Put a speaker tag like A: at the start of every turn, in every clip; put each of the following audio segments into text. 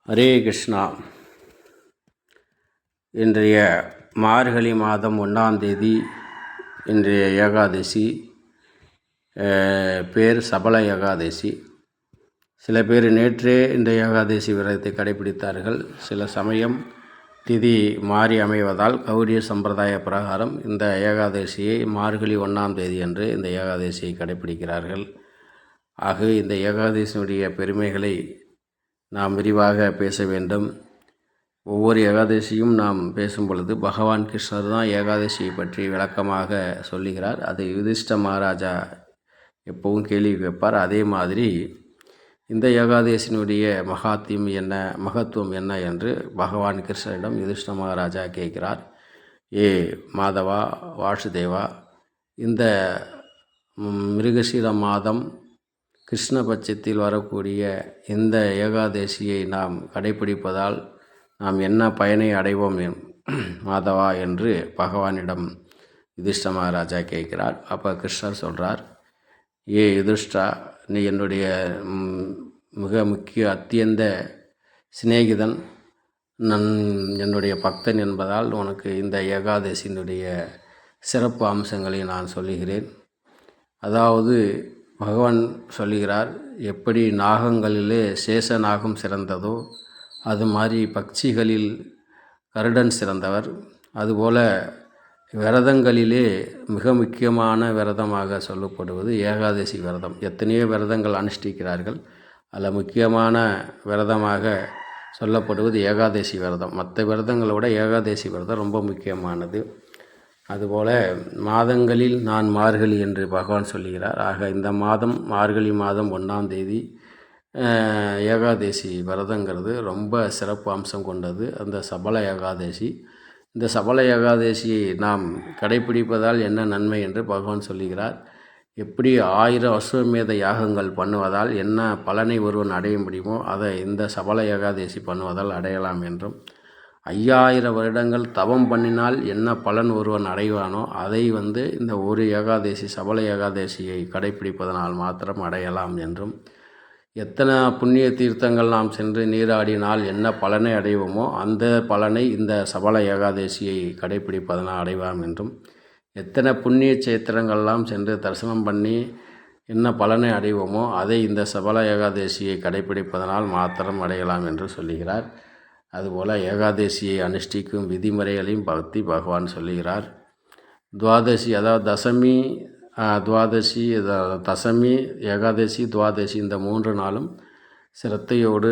A: ஹரே கிருஷ்ணா. இன்றைய மார்கழி மாதம் 1ஆம் தேதி இன்றைய ஏகாதசி பேர் சபல ஏகாதசி. சில பேர் நேற்றே இந்த ஏகாதசி விரதத்தை கடைபிடித்தார்கள். சில சமயம் திதி மாறி அமைவதால் கௌடிய சம்பிரதாய பிரகாரம் இந்த ஏகாதசியை மார்கழி 1ஆம் தேதி அன்று இந்த ஏகாதசியை கடைபிடிக்கிறார்கள். ஆக இந்த ஏகாதசியினுடைய பெருமைகளை நாம் விரிவாக பேச வேண்டும். ஒவ்வொரு ஏகாதசியும் நாம் பேசும் பொழுது பகவான் கிருஷ்ணர் தான் ஏகாதசியை பற்றி விளக்கமாக சொல்லுகிறார். அது யுதிஷ்ட மகாராஜா எப்பவும் கேள்வி கேட்பார். அதே மாதிரி இந்த ஏகாதசியினுடைய மகத்துவம் என்ன என்று பகவான் கிருஷ்ணரிடம் யுதிஷ்ட மகாராஜா கேட்கிறார். ஏ மாதவா, வாசுதேவா, இந்த மிருகசீர மாதம் கிருஷ்ணபட்சத்தில் வரக்கூடிய இந்த ஏகாதசியை நாம் கடைபிடிப்பதால் நாம் என்ன பயனை அடைவோம் மாதவா என்று பகவானிடம் யுதிஷ்ட மகாராஜா கேட்கிறார். அப்போ கிருஷ்ணர் சொல்கிறார், ஏ யுதிஷ்டா, நீ என்னுடைய மிக முக்கிய அத்தியந்த சிநேகிதன், என்னுடைய பக்தன் என்பதால் உனக்கு இந்த ஏகாதசியினுடைய சிறப்பு அம்சங்களை நான் சொல்லுகிறேன். அதாவது பகவான் சொல்லுகிறார், எப்படி நாகங்களிலே சேஷ நாகம் சிறந்ததோ அது மாதிரி பட்சிகளில் கருடன் சிறந்தவர். அதுபோல் விரதங்களிலே மிக முக்கியமான விரதமாக சொல்லப்படுவது ஏகாதசி விரதம். எத்தனையோ விரதங்கள் அனுஷ்டிக்கிறார்கள். அதில் முக்கியமான விரதமாக சொல்லப்படுவது ஏகாதசி விரதம். மற்ற விரதங்களை விட ஏகாதசி விரதம் ரொம்ப முக்கியமானது. அதுபோல் மாதங்களில் நான் மார்கழி என்று பகவான் சொல்லுகிறார். ஆக இந்த மாதம் மார்கழி மாதம் 1ஆம் தேதி ஏகாதசி விரதங்கிறது ரொம்ப சிறப்பு அம்சம் கொண்டது. அந்த சபல ஏகாதசி. இந்த சபல ஏகாதசியை நாம் கடைபிடிப்பதால் என்ன நன்மை என்று பகவான் சொல்லுகிறார். எப்படி 1000 அஸ்வமேத யாகங்கள் பண்ணுவதால் என்ன பலனை ஒருவன் அடைய முடியுமோ அதை இந்த சபல ஏகாதசி பண்ணுவதால் அடையலாம் என்றும், 5000 வருடங்கள் தவம் பண்ணினால் என்ன பலன் ஒருவன் அடைவானோ அதை இந்த ஒரு ஏகாதசி சபல ஏகாதசியை கடைபிடிப்பதனால் மாத்திரம் அடையலாம் என்றும், எத்தனை புண்ணிய தீர்த்தங்கள் நாம் சென்று நீராடினால் என்ன பலனை அடைவோமோ அந்த பலனை இந்த சபல ஏகாதசியை கடைபிடிப்பதனால் அடைவாம் என்றும், எத்தனை புண்ணிய சேத்திரங்கள்லாம் சென்று தரிசனம் பண்ணி என்ன பலனை அடைவோமோ அதை இந்த சபல ஏகாதசியை கடைபிடிப்பதனால் மாத்திரம் அடையலாம் என்று சொல்லுகிறார். அதுபோல் ஏகாதசியை அனுஷ்டிக்கும் விதிமுறைகளையும் பற்றி பகவான் சொல்லுகிறார். துவாதசி, அதாவது தசமி, துவாதசி, தசமி, ஏகாதசி, துவாதசி இந்த 3 நாளும் சிரத்தையோடு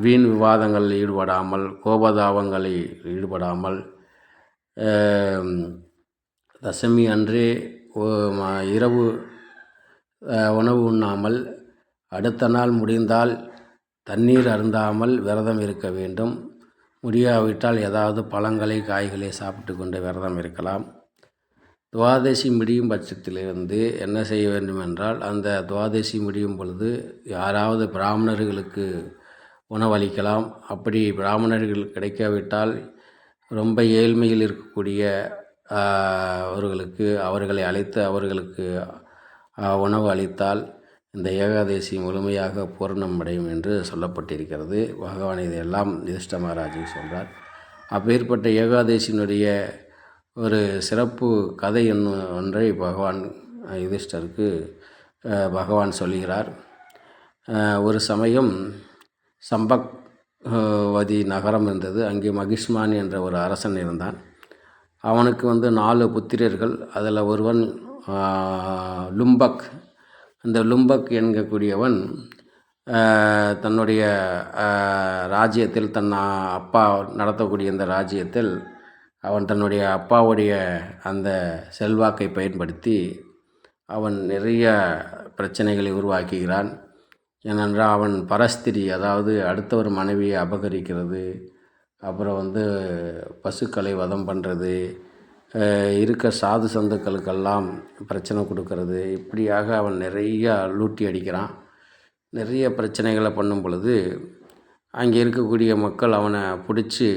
A: வீண் விவாதங்களில் ஈடுபடாமல், கோபதாபங்களில் ஈடுபடாமல், தசமி அன்றே இரவு உணவு உண்ணாமல், அடுத்த நாள் முடிந்தால் தண்ணீர் அருந்தாமல் விரதம் இருக்க வேண்டும். முடியாவிட்டால் ஏதாவது பழங்களை காய்களை சாப்பிட்டு கொண்டு விரதம் இருக்கலாம். துவாதசி முடியும் பட்சத்திலிருந்து என்ன செய்ய வேண்டும் என்றால், அந்த துவாதசி முடியும் பொழுது யாராவது பிராமணர்களுக்கு உணவளிக்கலாம். அப்படி பிராமணர்கள் கிடைக்காவிட்டால் ரொம்ப ஏழ்மையில் இருக்கக்கூடிய அவர்களை அழைத்து அவர்களுக்கு உணவு அளித்தால் இந்த ஏகாதசி முழுமையாக பூரணம் அடையும் என்று சொல்லப்பட்டிருக்கிறது. பகவான் இதையெல்லாம் யுதிஷ்ட மகாராஜுக்கு சொல்கிறார். அப்பேற்பட்ட ஏகாதசியினுடைய ஒரு சிறப்பு கதை ஒன்றை பகவான் யுதிஷ்டருக்கு பகவான் சொல்லுகிறார். ஒரு சமயம் சம்பக்வதி நகரம் இருந்தது. அங்கே மகிஷ்மான் என்ற ஒரு அரசன் இருந்தான். அவனுக்கு 4 புத்திரர்கள். அதில் ஒருவன் லும்பக். அந்த லும்பக் என்கக்கூடியவன் தன்னுடைய ராஜ்யத்தில், தன் அப்பா நடத்தக்கூடிய இந்த ராஜ்யத்தில் அவன் தன்னுடைய அப்பாவுடைய அந்த செல்வாக்கை பயன்படுத்தி அவன் நிறைய பிரச்சனைகளை உருவாக்குகிறான். ஏனென்றால் அவன் பரஸ்திரி, அதாவது அடுத்தவர் மனைவியை அபகரிக்கிறது, அப்புறம் பசுக்களை வதம் பண்ணுறது, இருக்க சாது சந்துக்களுக்கெல்லாம் பிரச்சனை கொடுக்கறது, இப்படியாக அவன் நிறைய லூட்டி அடிக்கிறான். நிறைய பிரச்சனைகளை பண்ணும் பொழுது அங்கே இருக்கக்கூடிய மக்கள் அவனை பிடிச்சி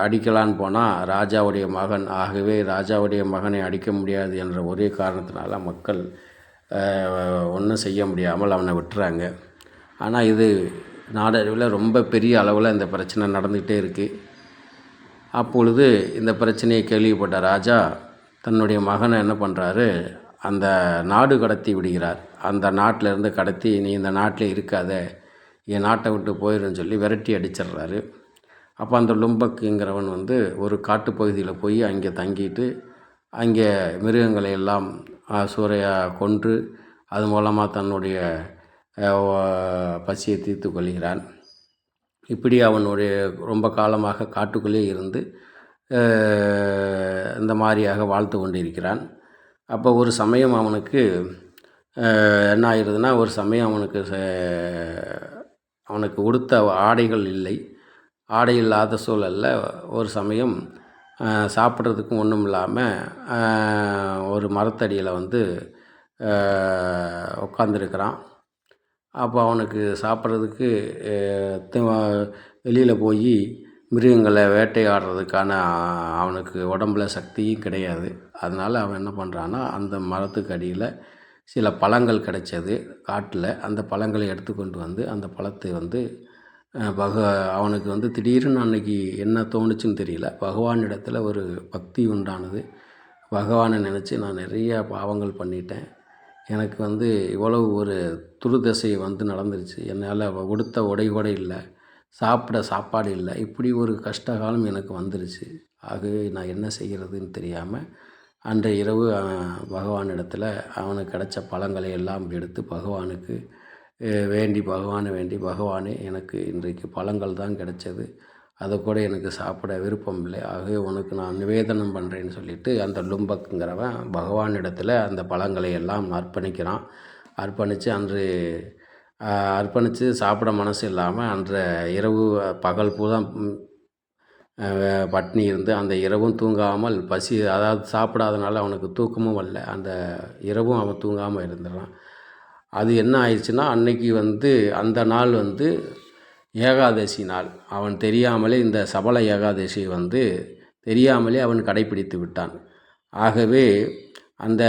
A: அடிக்கலான்னு போனால் ராஜாவுடைய மகன். ஆகவே ராஜாவுடைய மகனை அடிக்க முடியாது என்ற ஒரே காரணத்தினால மக்கள் ஒன்றும் செய்ய முடியாமல் அவனை விட்டுறாங்க. ஆனால் இது நாடளவில் ரொம்ப பெரிய அளவில் இந்த பிரச்சனை நடந்துக்கிட்டே இருக்குது. அப்பொழுது இந்த பிரச்சனையை கேள்விப்பட்ட ராஜா தன்னுடைய மகனை என்ன பண்ணுறாரு, அந்த நாடு கடத்தி விடுகிறார். அந்த நாட்டிலேருந்து கடத்தி, நீ இந்த நாட்டில் இருக்காத, என் நாட்டை விட்டு போயிடுன்னு சொல்லி விரட்டி அடிச்சிடுறாரு. அப்போ அந்த லும்பக்குங்கிறவன் ஒரு காட்டுப்பகுதியில் போய் அங்கே தங்கிட்டு அங்கே மிருகங்களை எல்லாம் சூறையாக கொன்று அது மூலமாக தன்னுடைய பசியை தீர்த்து கொள்கிறான். இப்படி அவனுடைய ரொம்ப காலமாக காட்டுக்குள்ளே இருந்து இந்த மாதிரியாக வாழ்த்து கொண்டிருக்கிறான். அப்போ ஒரு சமயம் அவனுக்கு என்ன ஆயிடுதுன்னா, ஒரு சமயம் அவனுக்கு உடுத்த ஆடைகள் இல்லை. ஆடை இல்லாத சூழலில் ஒரு சமயம் சாப்பிட்றதுக்கும் ஒன்றும் இல்லாமல் ஒரு மரத்தடியில் உட்காந்துருக்கிறான். அப்போ அவனுக்கு சாப்பிட்றதுக்கு வெளியில் போய் மிருகங்களை வேட்டையாடுறதுக்கான அவனுக்கு உடம்புல சக்தியும் கிடையாது. அதனால் அவன் என்ன பண்ணுறான்னா, அந்த மரத்துக்கு அடியில் சில பழங்கள் கிடைச்சது காட்டில். அந்த பழங்களை எடுத்துக்கொண்டு அந்த பழத்தை அவனுக்கு திடீர்னு அன்னைக்கு என்ன தோணுச்சுன்னு தெரியல, பகவானிடத்தில் ஒரு பக்தி உண்டானது. பகவானை நினச்சி நான் நிறைய பாவங்கள் பண்ணிட்டேன், எனக்கு இவ்வளவு ஒரு துர்தசை நடந்துருச்சு, என்னால் உடுத்த உடை கூட இல்லை, சாப்பிட சாப்பாடு இல்லை, இப்படி ஒரு கஷ்டகாலம் எனக்கு வந்துருச்சு. ஆகவே நான் என்ன செய்கிறதுன்னு தெரியாமல் அன்றைய இரவு பகவானிடத்தில் அவனுக்கு கிடைச்ச பழங்களை எல்லாம் எடுத்து பகவானுக்கு பகவானை வேண்டி, பகவானே எனக்கு இன்றைக்கு பழங்கள் தான் கிடைச்சது, அதை கூட எனக்கு சாப்பிட விருப்பம் இல்லை, ஆகவே உனக்கு நான் நிவேதனம் பண்ணுறேன்னு சொல்லிவிட்டு அந்த லும்பக்குங்கிறவன் பகவானிடத்தில் அந்த பழங்களை எல்லாம் அர்ப்பணிக்கிறான். அர்ப்பணித்து சாப்பிட மனசு இல்லாமல் அன்றைய இரவு பகல் பூரா பட்னி இருந்து அந்த இரவும் தூங்காமல் பசி, அதாவது சாப்பிடாதனால அவனுக்கு தூக்கமும் வரல. அந்த இரவும் அவன் தூங்காமல் இருந்துடுறான். அது என்ன ஆயிடுச்சுன்னா, அன்னைக்கு அந்த நாள் ஏகாதசி நாள். அவன் தெரியாமலே இந்த சபல ஏகாதசி தெரியாமலே அவன் கடைப்பிடித்து விட்டான். ஆகவே அந்த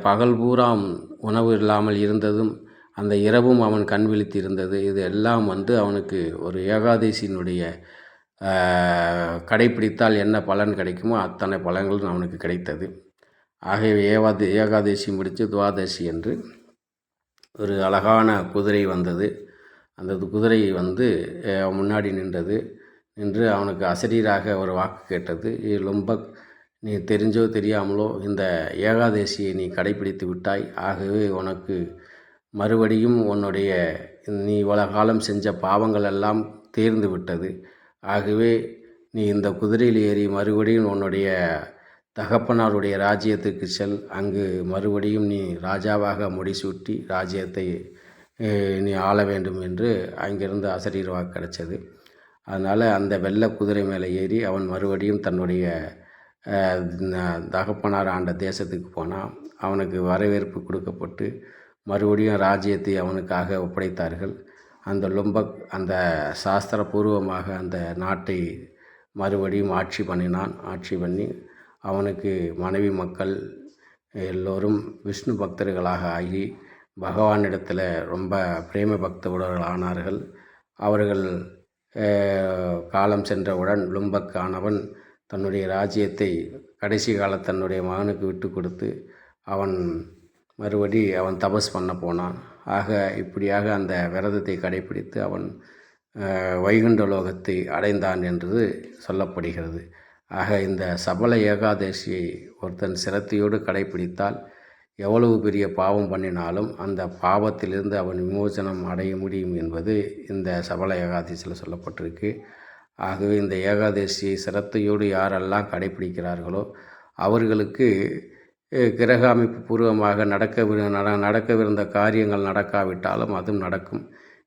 A: பகல் பூராம் உணவு இல்லாமல் இருந்ததும், அந்த இரவும் அவன் கண் விழித்து இருந்தது, இது எல்லாம் அவனுக்கு ஒரு ஏகாதசியினுடைய கடைப்பிடித்தால் என்ன பலன் கிடைக்குமோ அத்தனை பலன்களும் அவனுக்கு கிடைத்தது. ஆகவே ஏகாதசி முடித்து துவாதசி என்று ஒரு அழகான குதிரை வந்தது. அந்த குதிரை முன்னாடி நின்று அவனுக்கு அசரீராக ஒரு வாக்கு கேட்டது, லும்பக், நீ தெரிஞ்சோ தெரியாமலோ இந்த ஏகாதசியை நீ கடைப்பிடித்து விட்டாய், ஆகவே உனக்கு மறுபடியும் நீ இவ்வளோ காலம் செஞ்ச பாவங்கள் எல்லாம் தீர்ந்து விட்டது, ஆகவே நீ இந்த குதிரையில் ஏறி மறுபடியும் உன்னுடைய தகப்பனாருடைய ராஜ்யத்துக்கு செல், அங்கு மறுபடியும் நீ ராஜாவாக முடிசூட்டி ராஜ்யத்தை நீ ஆள வேண்டும் என்று அங்கிருந்து அசரீர் வாக்கு கிடைச்சது. அதனால் அந்த வெள்ளை குதிரை மேலே ஏறி அவன் மறுபடியும் தன்னுடைய தகப்பனார் ஆண்ட தேசத்துக்கு போனான். அவனுக்கு வரவேற்பு கொடுக்கப்பட்டு மறுபடியும் ராஜ்யத்தை அவனுக்காக ஒப்படைத்தார்கள். அந்த லும்பக் அந்த சாஸ்திரபூர்வமாக அந்த நாட்டை மறுபடியும் ஆட்சி பண்ணினான். ஆட்சி பண்ணி அவனுக்கு மனைவி மக்கள் எல்லோரும் விஷ்ணு பக்தர்களாக ஆகி பகவானிடத்தில் ரொம்ப பிரேம பக்தர்கள் ஆனார்கள். அவர்கள் காலம் சென்றவுடன் லும்பக் ஆனவன் தன்னுடைய ராஜ்யத்தை கடைசி கால தன்னுடைய மகனுக்கு விட்டு கொடுத்து அவன் தபஸ் பண்ண போனான். ஆக இப்படியாக அந்த விரதத்தை கடைப்பிடித்து அவன் வைகுண்ட லோகத்தை அடைந்தான் என்று சொல்லப்படுகிறது. ஆக இந்த சபல ஏகாதசியை ஒருத்தன் சிரத்தையோடு கடைப்பிடித்தால் எவ்வளவு பெரிய பாவம் பண்ணினாலும் அந்த பாவத்திலிருந்து அவன் விமோசனம் அடைய முடியும் என்பது இந்த சபல ஏகாதசியில் சொல்லப்பட்டிருக்கு. ஆகவே இந்த ஏகாதசியை சிரத்தையோடு யாரெல்லாம் கடைப்பிடிக்கிறார்களோ அவர்களுக்கு கிரக அமைப்பு பூர்வமாக நடக்கவிருந்த காரியங்கள் நடக்காவிட்டாலும் அதுவும் நடக்கும்.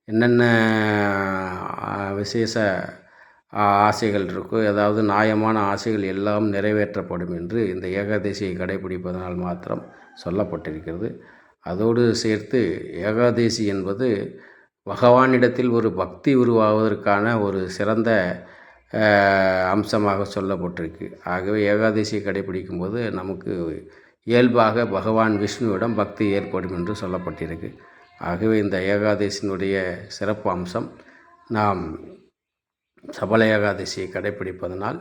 A: என்னென்ன விசேஷ ஆசைகள் இருக்கோ, ஏதாவது நியாயமான ஆசைகள் எல்லாம் நிறைவேற்றப்படும் என்று இந்த ஏகாதசியை கடைபிடிப்பதனால் மாத்திரம் சொல்லப்பட்டிருக்கிறது. அதோடு சேர்த்து ஏகாதசி என்பது பகவானிடத்தில் ஒரு பக்தி உருவாவதற்கான ஒரு சிறந்த அம்சமாக சொல்லப்பட்டிருக்கு. ஆகவே ஏகாதசியை கடைபிடிக்கும்போது நமக்கு இயல்பாக பகவான் விஷ்ணுவிடம் பக்தி ஏற்படும் என்று சொல்லப்பட்டிருக்கு. ஆகவே இந்த ஏகாதசியினுடைய சிறப்பு அம்சம் நாம் சபல ஏகாதசியை கடைப்பிடிப்பதனால்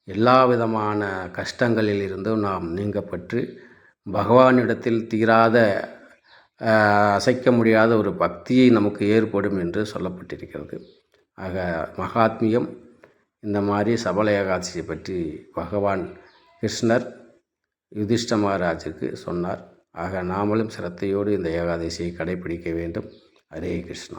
A: எல்லா விதமான கஷ்டங்களில் இருந்தும் நாம் நீங்கப்பட்டு பகவானிடத்தில் தீராத அசைக்க முடியாத ஒரு பக்தியை நமக்கு ஏற்படும் என்று சொல்லப்பட்டிருக்கிறது. ஆக மகாத்மியம் இந்த மாதிரி சபல ஏகாதசியை பற்றி பகவான் கிருஷ்ணர் யுதிஷ்ட மகாராஜுக்கு சொன்னார். ஆக நாமளும் சிரத்தையோடு இந்த ஏகாதசியை கடைப்பிடிக்க வேண்டும். ஹரே கிருஷ்ணா.